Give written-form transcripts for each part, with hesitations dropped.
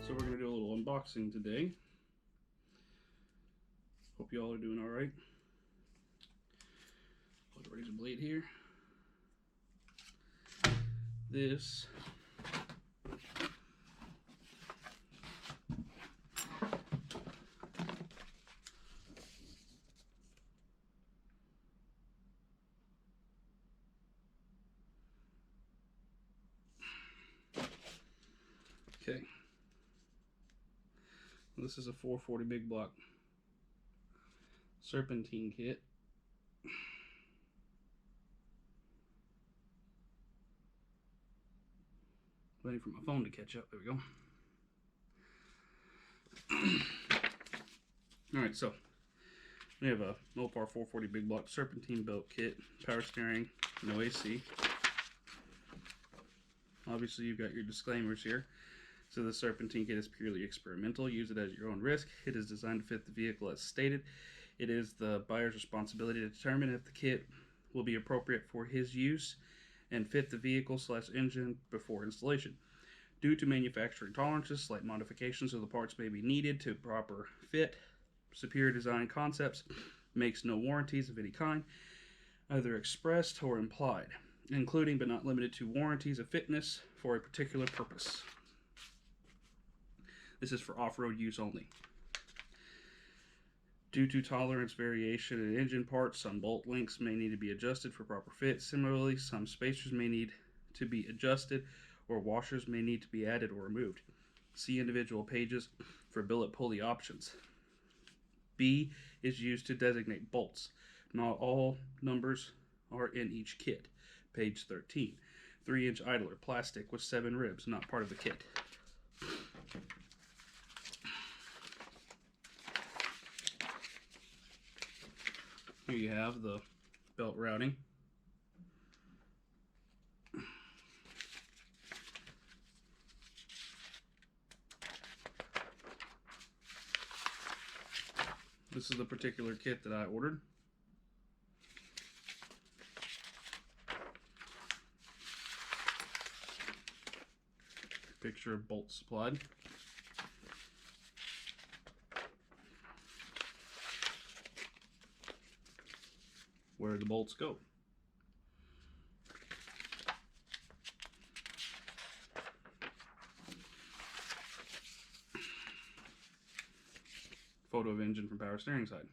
So we're going to do a little unboxing today. Hope you all are doing alright. Put a razor blade here. This okay. This is a 440 big block serpentine kit. Waiting for my phone to catch up. There we go. Alright, so we have a MOPAR 440 big block serpentine belt kit, power steering, no AC. Obviously you've got your disclaimers here. So the serpentine kit is purely experimental. Use it at your own risk. It is designed to fit the vehicle as stated. It is the buyer's responsibility to determine if the kit will be appropriate for his use and fit the vehicle/engine before installation. Due to manufacturing tolerances, slight modifications of the parts may be needed to proper fit. Superior design concepts makes no warranties of any kind, either expressed or implied, including but not limited to warranties of fitness for a particular purpose. This is for off-road use only. Due to tolerance variation in engine parts, some bolt links may need to be adjusted for proper fit. Similarly, some spacers may need to be adjusted or washers may need to be added or removed. See individual pages for billet pulley options. B is used to designate bolts. Not all numbers are in each kit. Page 13. 3-inch idler, plastic with 7 ribs, not part of the kit. Here you have the belt routing. This is the particular kit that I ordered. Picture of bolts supplied. Where the bolts go. Photo of engine from power steering side.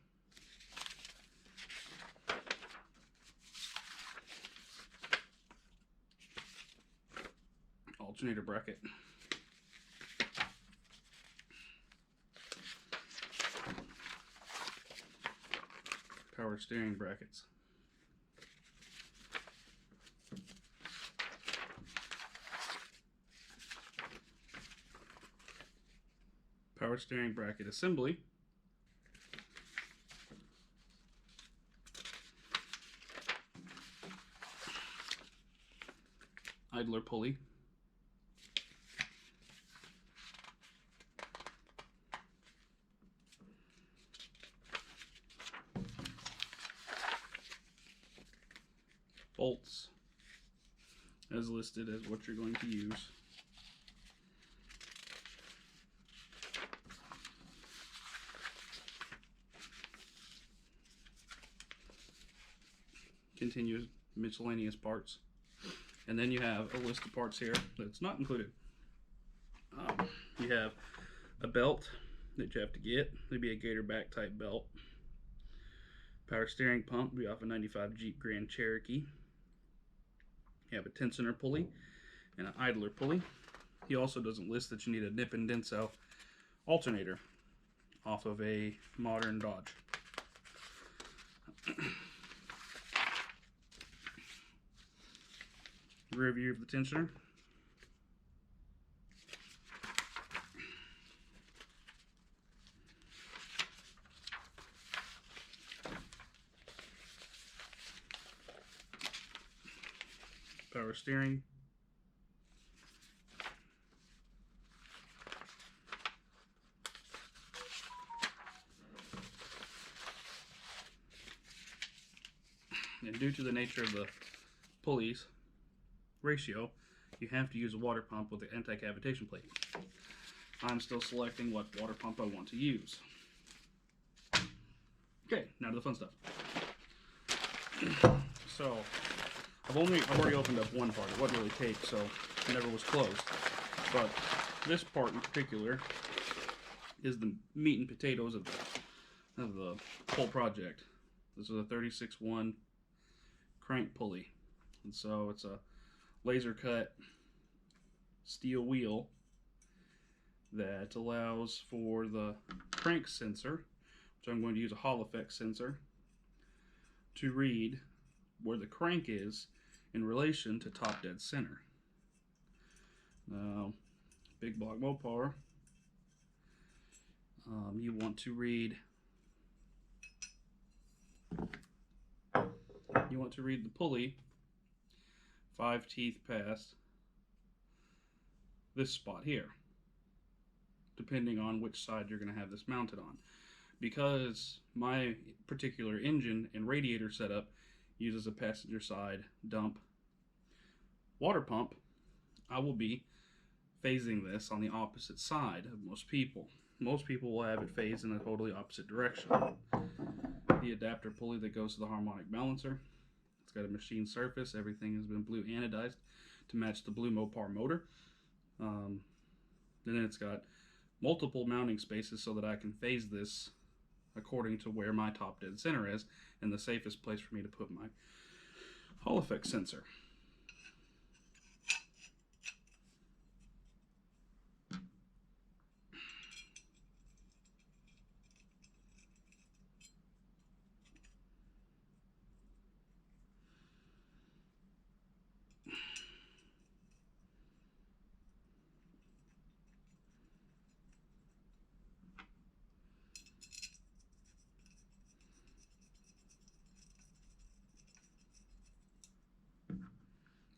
Alternator bracket. Power steering brackets. Power steering bracket assembly. Idler pulley. Bolts as listed as what you're going to use. Continuous miscellaneous parts. And then you have a list of parts here that's not included. You have a belt that you have to get. It'd be a gator back type belt. Power steering pump would be off a 95 Jeep Grand Cherokee. You have a tensioner pulley and an idler pulley. He also doesn't list that you need a nip and Denso alternator off of a modern Dodge. Rear view of the tensioner. Power steering. And due to the nature of the pulleys ratio, you have to use a water pump with an anti-cavitation plate. I'm still selecting what water pump I want to use. Okay, now to the fun stuff. So, I've already opened up one part. It wasn't really taped, so it never was closed. But this part in particular is the meat and potatoes of the whole project. This is a 36-1 crank pulley, and so it's a laser cut steel wheel that allows for the crank sensor, which I'm going to use a Hall effect sensor, to read where the crank is in relation to top dead center. Now, big block MOPAR, you want to read the pulley 5 teeth past this spot here, depending on which side you're going to have this mounted on. Because my particular engine and radiator setup uses a passenger side dump water pump, I will be phasing this on the opposite side of most people. Most people will have it phased in a totally opposite direction. The adapter pulley that goes to the harmonic balancer, it's got a machine surface. Everything has been blue anodized to match the blue MOPAR motor. Then it's got multiple mounting spaces so that I can phase this according to where my top dead center is, and the safest place for me to put my Hall effect sensor.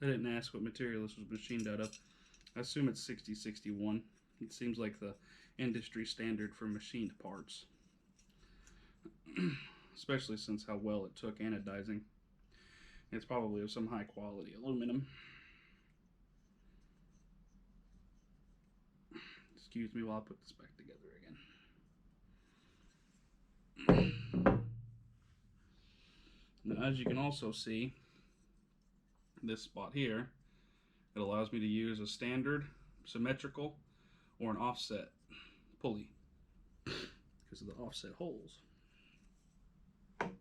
I didn't ask what material this was machined out of. I assume it's 6061. It seems like the industry standard for machined parts. Especially since how well it took anodizing. It's probably of some high quality aluminum. Excuse me while I put this back together again. Now, as you can also see, this spot here, it allows me to use a standard, symmetrical, or an offset pulley because of the offset holes. Let's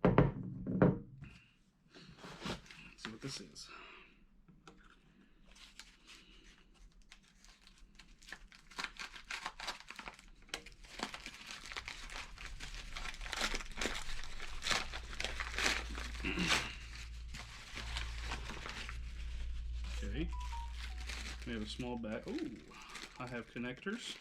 see what this is. Okay, we have a small bag. Ooh, I have connectors.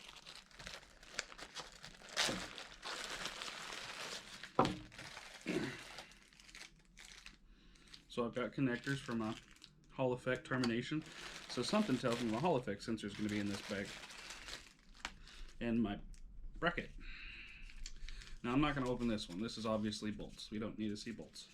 So I've got connectors for my Hall effect termination. So something tells me my Hall effect sensor is going to be in this bag. And my bracket. Now I'm not going to open this one. This is obviously bolts. We don't need to see bolts.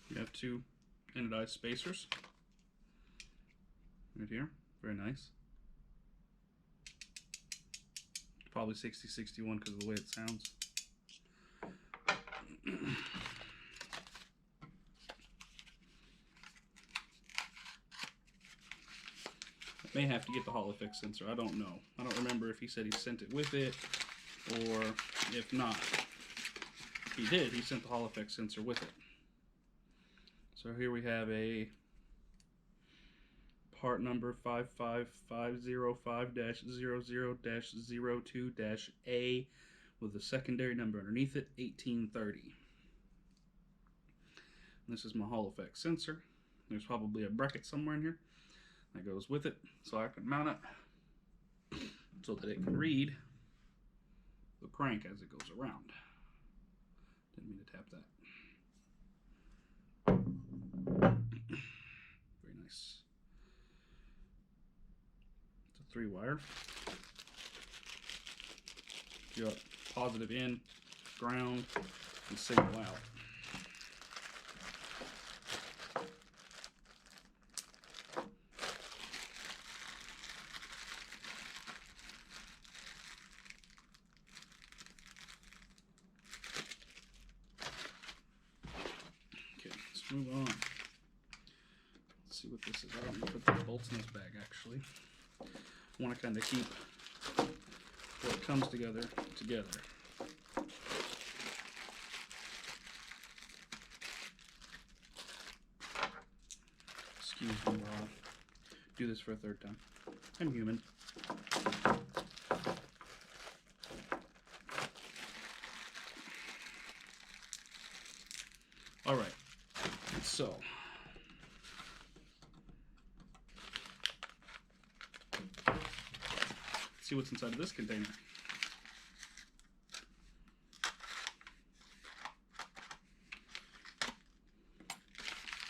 You have 2 anodized spacers right here. Very nice. Probably 6061 because of the way it sounds. I may have to get the Hall effect sensor. I don't know. I don't remember if he said he sent it with it or if not. If he did, he sent the Hall effect sensor with it. So here we have a part number 55505-00-02-A with a secondary number underneath it, 1830. And this is my Hall effect sensor. There's probably a bracket somewhere in here that goes with it, so I can mount it so that it can read the crank as it goes around. Didn't mean to tap that. Very nice. 3-wire. You got positive in, ground, and signal out. Okay, let's move on. Let's see what this is. I don't know if I put the bolts in this bag actually. I want to kind of keep what comes together. Excuse me while I do this for a third time. I'm human. All right, so let's see what's inside of this container.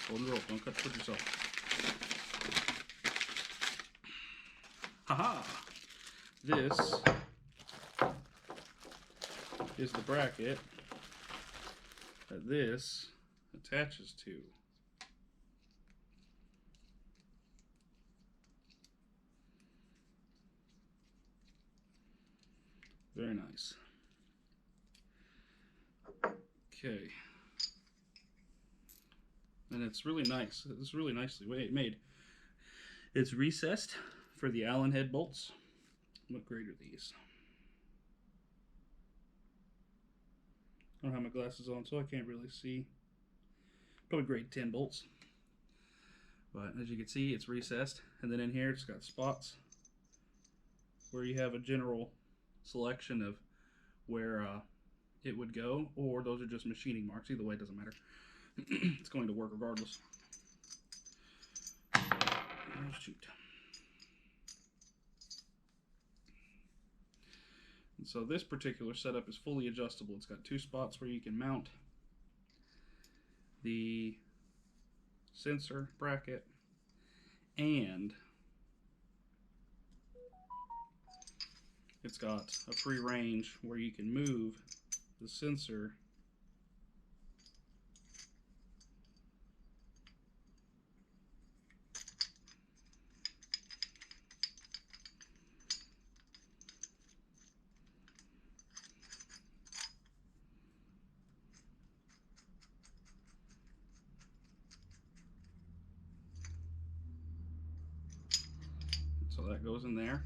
Hold the rope, don't cut the foot yourself. Haha! This is the bracket that this attaches to. Very nice. Okay. And it's really nice. It's really nicely made. It's recessed for the Allen head bolts. What grade are these? I don't have my glasses on, so I can't really see. Probably grade 10 bolts. But as you can see, it's recessed. And then in here, it's got spots where you have a general selection of where it would go, or those are just machining marks. Either way, it doesn't matter. It's going to work regardless. Oh, shoot. And so this particular setup is fully adjustable. It's got 2 spots where you can mount the sensor bracket, and it's got a free range where you can move the sensor so that goes in there,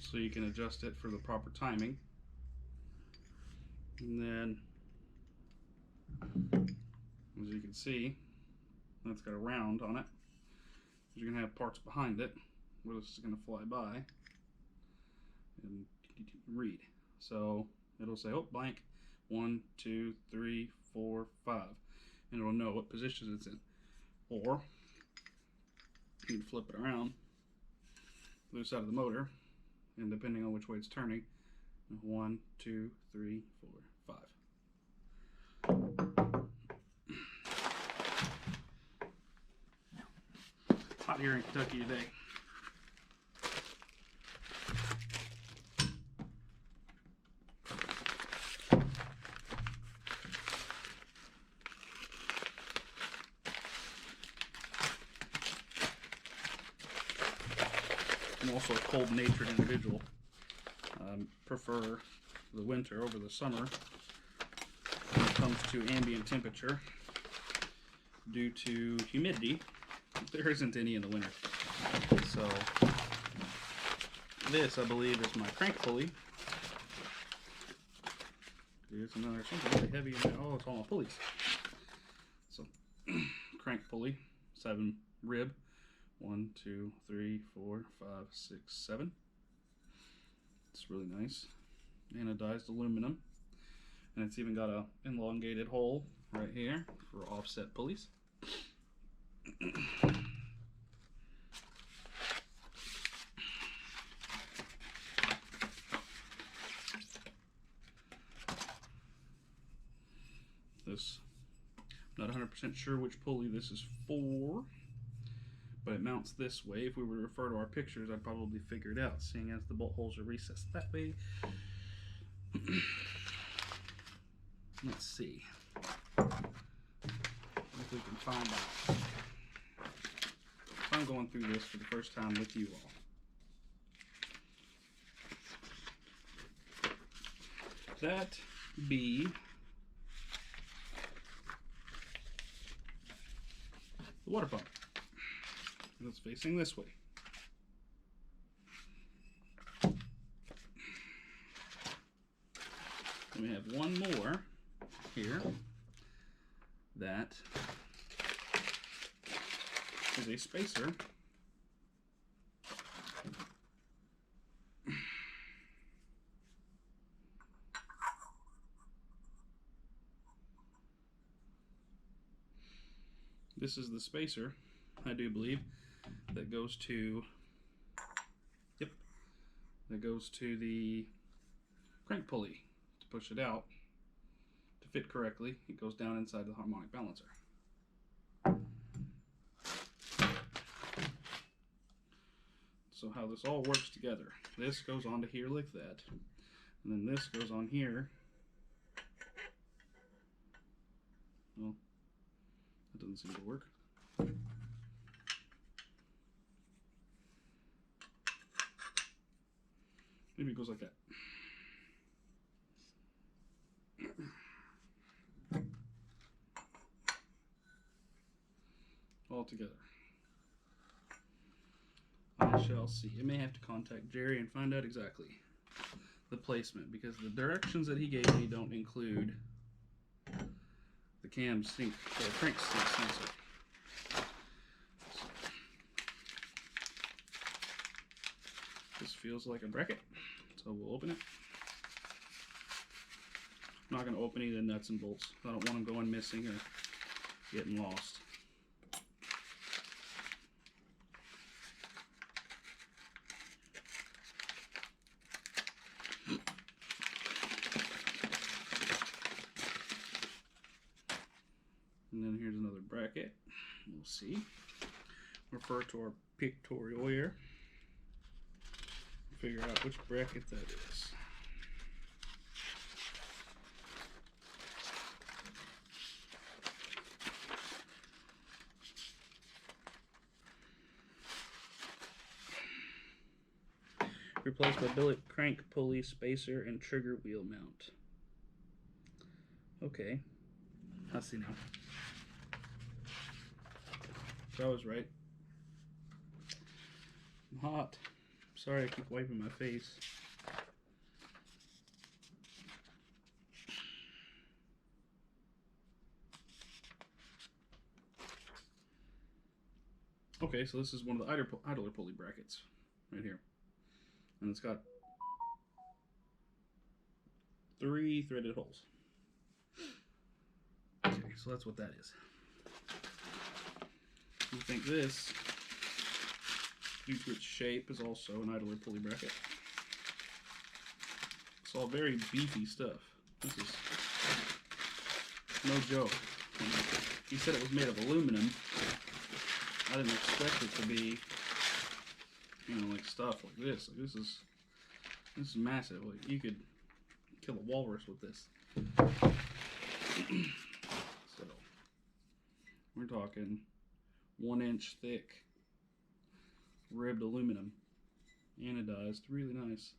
so you can adjust it for the proper timing. And then, as you can see, that's got a round on it. You're going to have parts behind it where this is going to fly by and read. So it'll say, oh, blank, 1, 2, 3, 4, 5, and it'll know what position it's in. Or you can flip it around, loose out of the motor, and depending on which way it's turning, 1, 2, 3, 4, 5. Hot here in Kentucky today. I'm also a cold-natured individual. Prefer the winter over the summer when it comes to ambient temperature due to humidity. There isn't any in the winter. So this, I believe, is my crank pulley. There's another something really heavy in there. Oh, it's all my pulleys. So crank pulley, 7 rib. 1, 2, 3, 4, 5, 6, 7. It's really nice. Anodized aluminum. And it's even got a elongated hole right here for offset pulleys. This, not 100% sure which pulley this is for, but it mounts this way. If we were to refer to our pictures, I'd probably figure it out, seeing as the bolt holes are recessed that way. Let's see if we can find out. I'm going through this for the first time with you all. That be the water pump. And it's facing this way. And we have one more here that is a spacer. This is the spacer, I do believe, that goes to, yep, that goes to the crank pulley to push it out to fit correctly. It goes down inside the harmonic balancer. So how this all works together, this goes onto here like that, and then this goes on here. Well, that doesn't seem to work. Maybe it goes like that. All together. I shall see. I may have to contact Jerry and find out exactly the placement, because the directions that he gave me don't include the cam sync or crank sync sensor. This feels like a bracket, so we'll open it. I'm not going to open any of the nuts and bolts. I don't want them going missing or getting lost. And then here's another bracket. We'll see. Refer to our pictorial here. Figure out which bracket that is. Replaced by billet crank pulley spacer and trigger wheel mount. Okay, I see now. So I was right. I'm hot. Sorry, I keep wiping my face. Okay, so this is one of the idler pulley brackets right here. And it's got 3 threaded holes. Okay, so that's what that is. I think this, due to its shape, is also an idler pulley bracket. It's all very beefy stuff. This is no joke. He said it was made of aluminum. I didn't expect it to be, you know, like stuff like this. Like this is massive. Like you could kill a walrus with this. So we're talking 1-inch thick ribbed aluminum, anodized, really nice.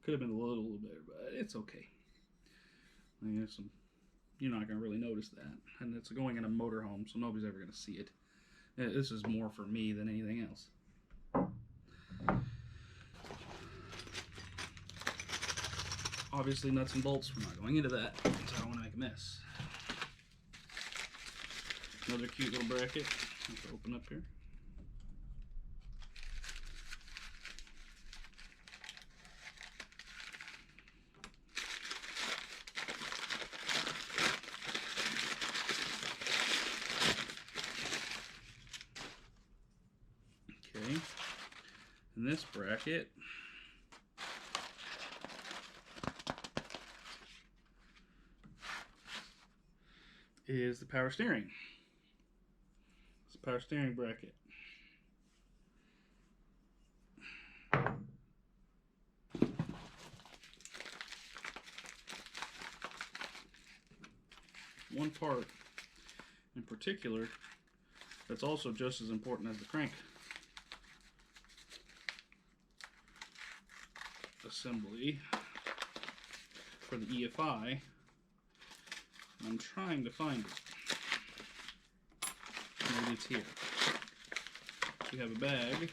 Could have been a little better, but it's okay. I guess you're not gonna really notice that, and it's going in a motorhome, so nobody's ever gonna see it. This is more for me than anything else. Obviously, nuts and bolts, we're not going into that, so I don't want to make a mess. Another cute little bracket. Let's open up here. Okay, and this bracket is the power steering. power steering bracket. One part in particular that's also just as important as the crank assembly for the EFI. I'm trying to find it. Maybe it's here. We have a bag,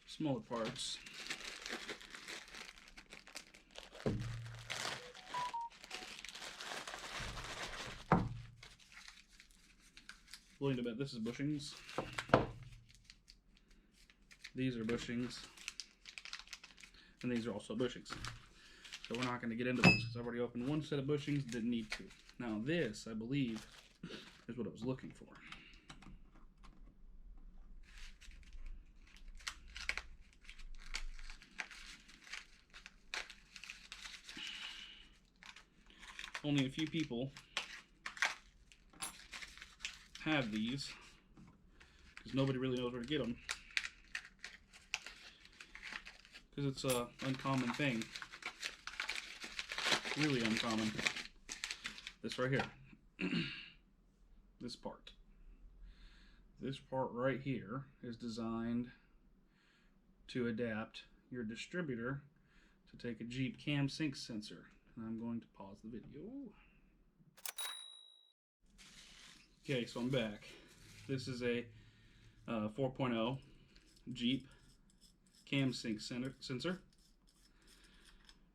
smaller parts. Willing to bet this is bushings. These are bushings. And these are also bushings. So we're not going to get into this because I've already opened one set of bushings, didn't need to. Now this, I believe, is what I was looking for. Only a few people have these because nobody really knows where to get them. Because it's a uncommon thing. Really uncommon. This right here. This part. This part right here is designed to adapt your distributor to take a Jeep cam sync sensor. And I'm going to pause the video. Okay, so I'm back. This is a 4.0 Jeep cam sync sensor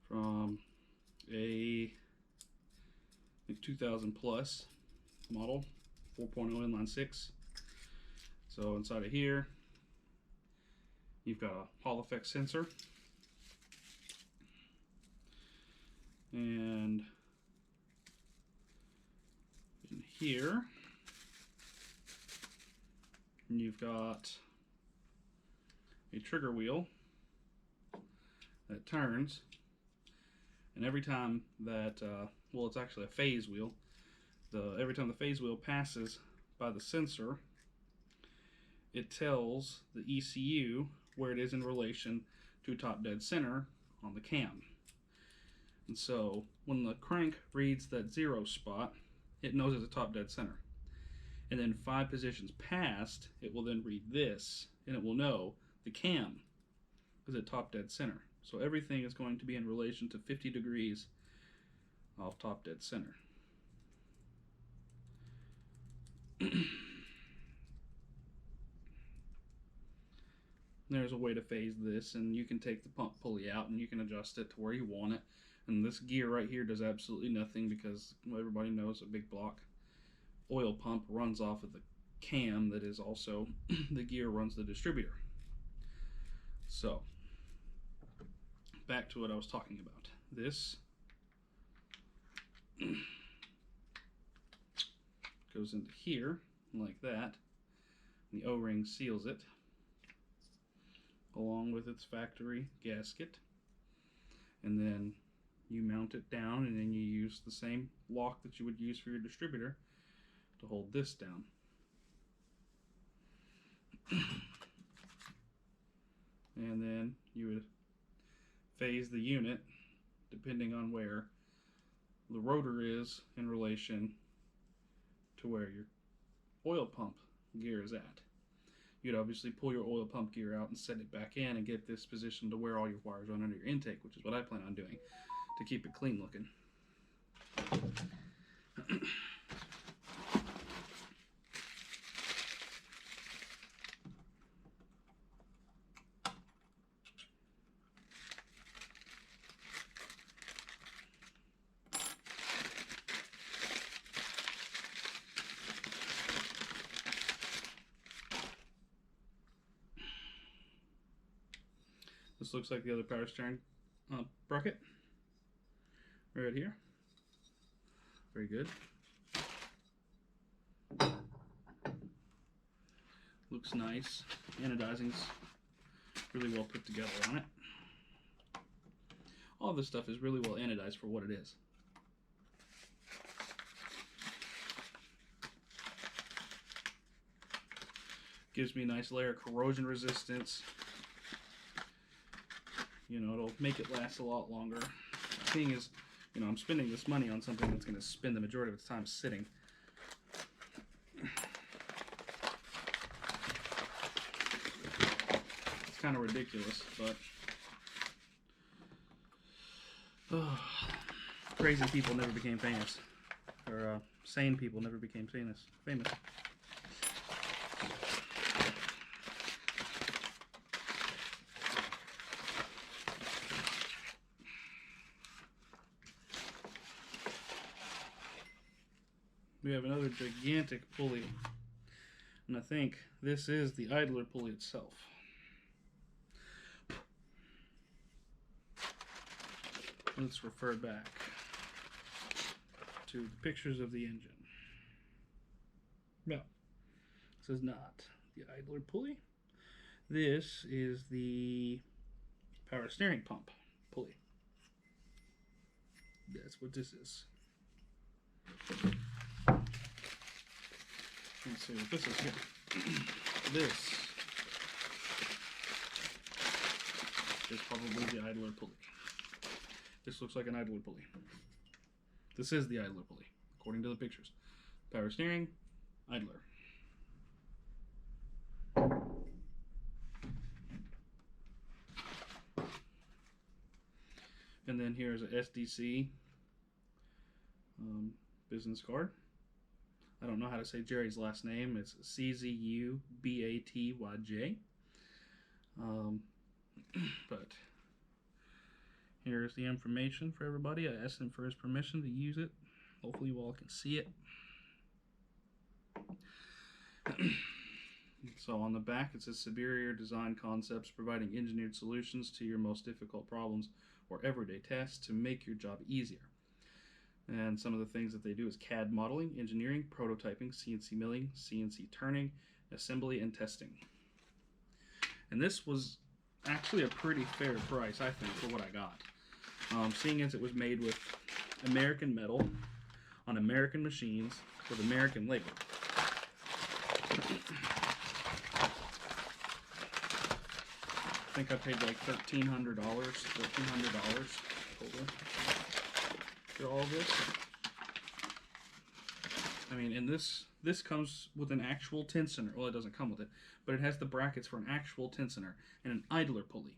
from a 2000 plus model, 4.0 inline 6. So inside of here you've got a Hall effect sensor, and in here you've got a trigger wheel that turns, and every time that well, it's actually a phase wheel. Every time the phase wheel passes by the sensor, it tells the ECU where it is in relation to top dead center on the cam. And so when the crank reads that 0 spot, it knows it's a top dead center. And then 5 positions past, it will then read this, and it will know the cam is at top dead center. So everything is going to be in relation to 50 degrees off top dead center. There's a way to phase this, and you can take the pump pulley out and you can adjust it to where you want it. And this gear right here does absolutely nothing because, well, everybody knows a big block oil pump runs off of the cam that is also the gear runs the distributor. So back to what I was talking about. This goes into here like that. The O-ring seals it along with its factory gasket, and then you mount it down, and then you use the same lock that you would use for your distributor to hold this down. And then you would phase the unit depending on where the rotor is in relation to where your oil pump gear is at. You'd obviously pull your oil pump gear out and set it back in and get this positioned to where all your wires run under your intake, which is what I plan on doing to keep it clean looking. This looks like the other power steering bracket right here. Very good. Looks nice. Anodizing's really well put together on it. All this stuff is really well anodized for what it is. Gives me a nice layer of corrosion resistance. You know, it'll make it last a lot longer. The thing is, you know, I'm spending this money on something that's going to spend the majority of its time sitting. It's kind of ridiculous, but crazy people never became famous, or sane people never became famous. We have another gigantic pulley, and I think this is the idler pulley itself. Let's refer back to the pictures of the engine. No, this is not the idler pulley. This is the power steering pump pulley. That's what this is. Let's see what this is here. This is probably the idler pulley. This looks like an idler pulley. This is the idler pulley, according to the pictures. Power steering, idler. And then here's a SDC business card. I don't know how to say Jerry's last name. It's Czubatyj. But here's the information for everybody. I asked him for his permission to use it. Hopefully you all can see it. So on the back it says superior design concepts providing engineered solutions to your most difficult problems or everyday tasks to make your job easier. And some of the things that they do is CAD modeling, engineering, prototyping, CNC milling, CNC turning, assembly, and testing. And this was actually a pretty fair price, I think, for what I got. Seeing as it was made with American metal on American machines with American labor. I think I paid like $1,300 total for all of this. I mean, and this comes with an actual tensioner. Well, it doesn't come with it, but it has the brackets for an actual tensioner and an idler pulley.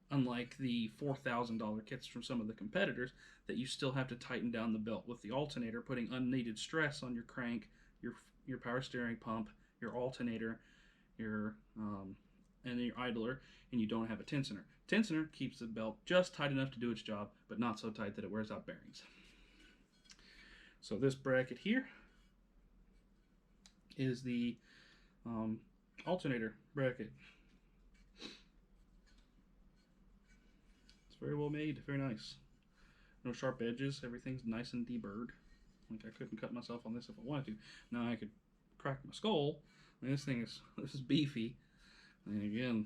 Unlike the $4,000 kits from some of the competitors that you still have to tighten down the belt with the alternator, putting unneeded stress on your crank, your power steering pump, your alternator, and your idler, and you don't have a tensioner. Tensioner keeps the belt just tight enough to do its job, but not so tight that it wears out bearings. So this bracket here is the alternator bracket. It's very well made, very nice. No sharp edges, everything's nice and deburred. Like I couldn't cut myself on this if I wanted to. Now I could crack my skull. And this is beefy. And again,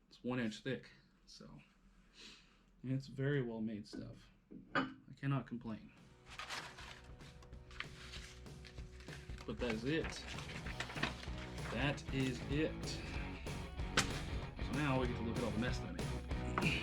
it's 1 inch thick. So it's very well made stuff. I cannot complain. But that is it. That is it. So now we get to look at all the mess that I made.